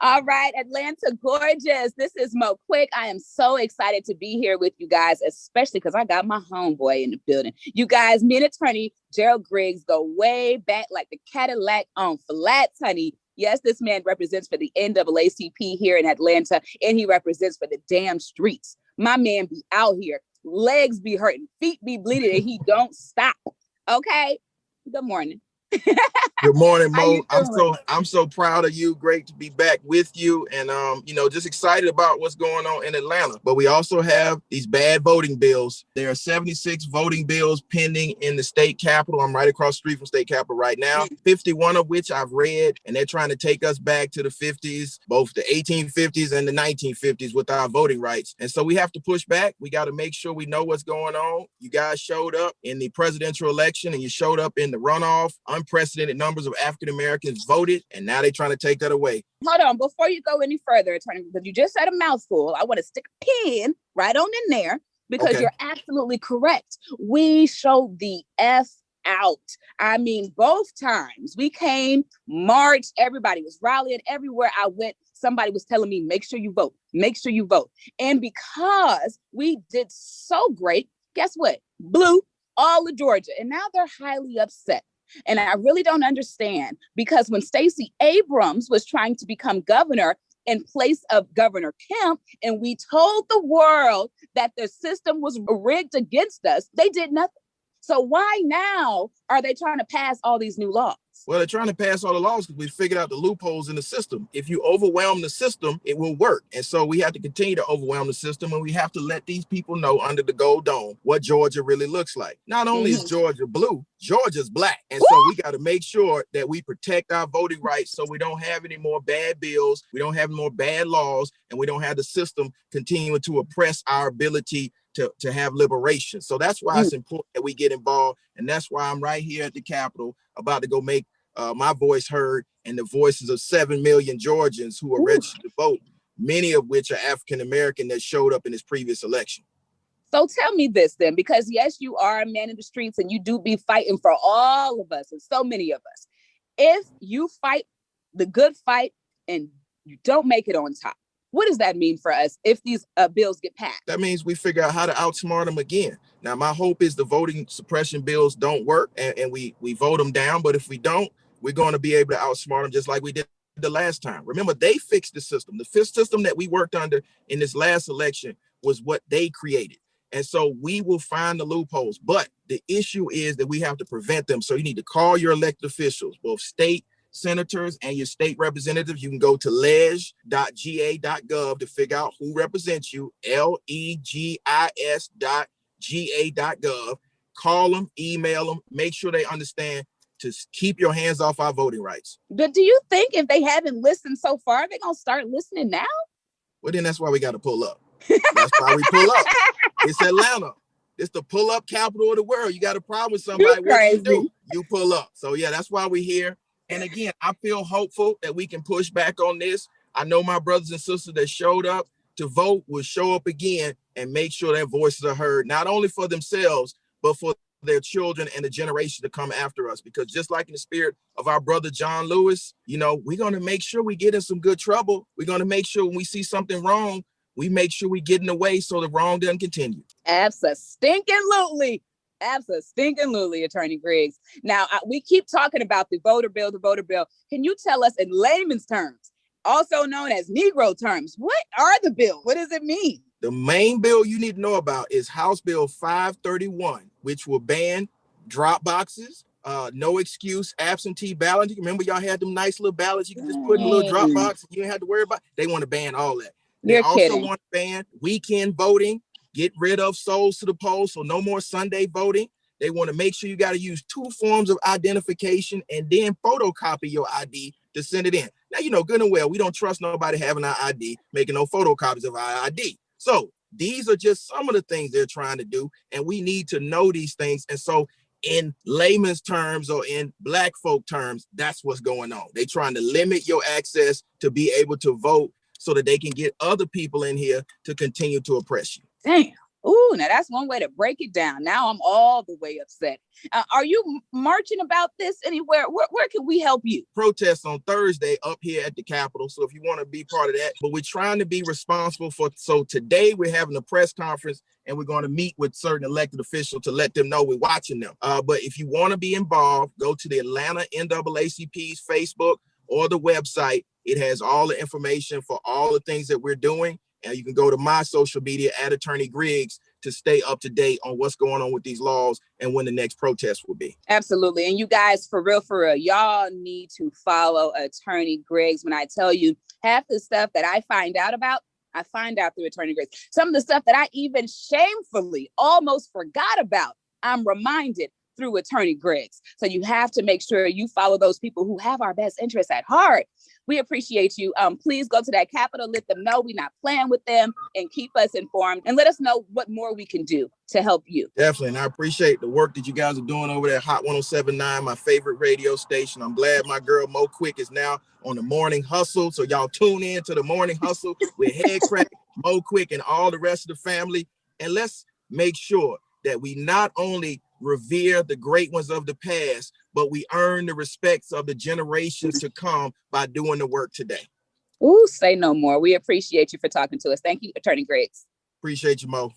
All right, Atlanta gorgeous. This is Mo Quick. I am so excited to be here with you guys, especially because I got my homeboy in the building. You guys, me and attorney Gerald Griggs go way back like the Cadillac on flats, honey. Yes, this man represents for the NAACP here in Atlanta, and he represents for the damn streets. My man be out here, legs be hurting, feet be bleeding, and he don't stop. Okay? Good morning. Good morning, How Mo. you doing? I'm so proud of you. Great to be back with you, and just excited about what's going on in Atlanta. But we also have these bad voting bills. There are 76 voting bills pending in the state capitol. I'm right across the street from state capitol right now. 51 of which I've read, and they're trying to take us back to the 50s, both the 1850s and the 1950s with our voting rights. And so we have to push back. We got to make sure we know what's going on. You guys showed up in the presidential election, and you showed up in the runoff. Unprecedented numbers of African Americans voted, and now they're trying to take that away. Hold on, before you go any further, attorney, because you just said a mouthful, I want to stick a pin right on in there because Okay. You're absolutely correct. We showed the F out. I mean, both times we came, marched, everybody was rallying. Everywhere I went, somebody was telling me, make sure you vote, make sure you vote. And because we did so great, guess what? Blew all of Georgia. And now they're highly upset. And I really don't understand because when Stacey Abrams was trying to become governor in place of Governor Kemp, and we told the world that the system was rigged against us, they did nothing. So why now are they trying to pass all these new laws? Well, they're trying to pass all the laws because we figured out the loopholes in the system. If you overwhelm the system, it will work. And so we have to continue to overwhelm the system, and we have to let these people know under the gold dome what Georgia really looks like. Not only is Georgia blue, Georgia's black. And so we got to make sure that we protect our voting rights so we don't have any more bad bills, we don't have more bad laws, and we don't have the system continuing to oppress our ability to have liberation. So that's why it's important that we get involved. And that's why I'm right here at the Capitol about to go make my voice heard and the voices of 7 million Georgians who are registered to vote, many of which are African-American that showed up in this previous election. So tell me this then, because yes, you are a man in the streets and you do be fighting for all of us and so many of us. If you fight the good fight and you don't make it on top, what does that mean for us if these bills get passed? That means we figure out how to outsmart them again. Now, my hope is the voting suppression bills don't work and we vote them down. But if we don't, we're going to be able to outsmart them just like we did the last time. Remember, they fixed the system. The fifth system that we worked under in this last election was what they created. And so we will find the loopholes. But the issue is that we have to prevent them. So you need to call your elected officials, both state, senators, and your state representatives. You can go to legis.ga.gov to figure out who represents you, legis.ga.gov. Call them, email them, make sure they understand to keep your hands off our voting rights. But do you think if they haven't listened so far, they're going to start listening now? Well, then that's why we got to pull up. That's why we pull up. It's Atlanta. It's the pull-up capital of the world. You got a problem with somebody, what you do? You pull up. So, yeah, that's why we're here. And again, I feel hopeful that we can push back on this. I know my brothers and sisters that showed up to vote will show up again and make sure their voices are heard, not only for themselves, but for their children and the generation to come after us. Because just like in the spirit of our brother John Lewis, we're going to make sure we get in some good trouble. We're going to make sure when we see something wrong, we make sure we get in the way so the wrong doesn't continue. Absolutely. Absolutely, Attorney Griggs. Now, we keep talking about the voter bill. Can you tell us in layman's terms, also known as Negro terms, what are the bills? What does it mean? The main bill you need to know about is House Bill 531, which will ban drop boxes, no excuse absentee balloting. Remember, y'all had them nice little ballots you can just put in a little drop box and you didn't have to worry about. They want to ban all that. They also want to ban weekend voting, get rid of souls to the polls, so no more Sunday voting. They want to make sure you got to use 2 forms of identification and then photocopy your ID to send it in. Now, good and well, we don't trust nobody having our ID, making no photocopies of our ID. So these are just some of the things they're trying to do, and we need to know these things. And so in layman's terms or in black folk terms, that's what's going on. They're trying to limit your access to be able to vote so that they can get other people in here to continue to oppress you. Damn. Ooh, now that's one way to break it down. Now I'm all the way upset. Are you marching about this anywhere? Where can we help you? Protest on Thursday up here at the Capitol. So if you want to be part of that, but we're trying to be responsible so today we're having a press conference and we're going to meet with certain elected officials to let them know we're watching them. But if you want to be involved, go to the Atlanta NAACP's Facebook or the website. It has all the information for all the things that we're doing. And you can go to my social media at Attorney Griggs to stay up to date on what's going on with these laws and when the next protest will be. Absolutely. And you guys, for real, y'all need to follow Attorney Griggs. When I tell you half the stuff that I find out about, I find out through Attorney Griggs. Some of the stuff that I even shamefully almost forgot about, I'm reminded through Attorney Griggs. So you have to make sure you follow those people who have our best interests at heart. We appreciate you. Please go to that Capitol, let them know we're not playing with them, and keep us informed and let us know what more we can do to help you. Definitely. And I appreciate the work that you guys are doing over there at Hot 107.9, my favorite radio station. I'm glad my girl Mo Quick is now on the Morning Hustle. So y'all tune in to the Morning Hustle with Head Crack, Mo Quick, and all the rest of the family. And let's make sure that we not only revere the great ones of the past, but we earn the respects of the generations to come by doing the work today. Ooh, say no more. We appreciate you for talking to us. Thank you, Attorney Griggs. Appreciate you, Mo.